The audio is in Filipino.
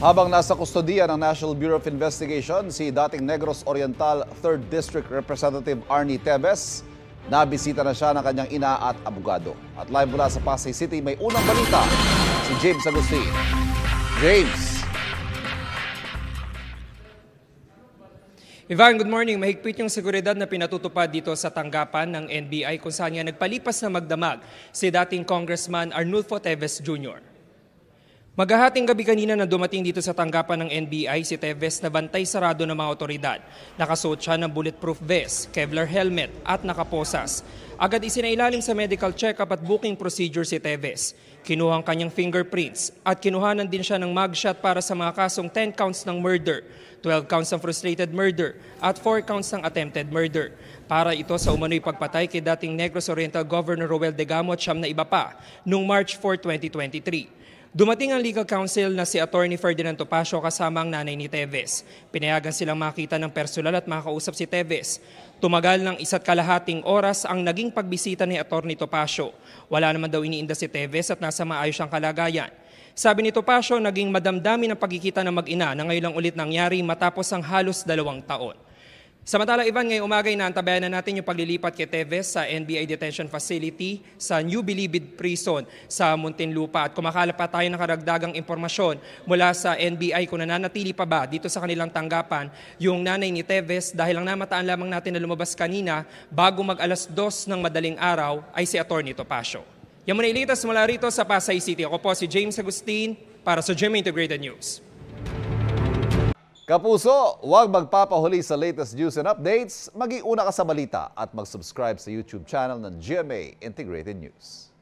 Habang nasa kustodiya ng National Bureau of Investigation, si dating Negros Oriental 3rd District Representative Arnie Teves, nabisita na siya ng kanyang ina at abogado. At live mula sa Pasay City, may unang balita, si James Agustin. James! Ivan, good morning. Mahigpit yung seguridad na pinatutupad dito sa tanggapan ng NBI kung saan nga nagpalipas na magdamag si dating Congressman Arnulfo Teves Jr. Maghahating gabi kanina na dumating dito sa tanggapan ng NBI si Teves na bantay sarado ng mga otoridad. Nakasuot siya ng bulletproof vest, Kevlar helmet at nakaposas. Agad isinailalim sa medical check-up at booking procedure si Teves. Kinuha ang kanyang fingerprints at kinuhanan din siya ng mugshot para sa mga kasong 10 counts ng murder, 12 counts ng frustrated murder at 4 counts ng attempted murder. Para ito sa umano'y pagpatay kay dating Negros Oriental Governor Roel Degamo at siyam na iba pa noong March 4, 2023. Dumating ang legal counsel na si Attorney Ferdinand Topacio kasama ang nanay ni Teves. Pinayagan silang makita ng personal at makakausap si Teves. Tumagal ng 1.5 oras ang naging pagbisita ni Attorney Topacio. Wala naman daw iniinda si Teves at nasa maayos siyang kalagayan. Sabi ni Topacio, naging madamdami ng pagkikita ng mag-ina na ngayon lang ulit nangyari matapos ang halos 2 taon. Samantala, Ivan, ngayong umagay na antabayan na natin yung paglilipat kay Teves sa NBI Detention Facility sa New Bilibid Prison sa Muntinlupa. At kumakalap pa tayo ng karagdagang impormasyon mula sa NBI kung nananatili pa ba dito sa kanilang tanggapan yung nanay ni Teves dahil ang namataan lamang natin na lumabas kanina bago mag-alas 2 ng madaling araw ay si Attorney Topacio. Yan muna ilitas mula rito sa Pasay City. Ako po si James Agustin para sa GMA Integrated News. Kapuso, huwag magpapahuli sa latest news and updates. Mag-iuna ka sa balita at mag-subscribe sa YouTube channel ng GMA Integrated News.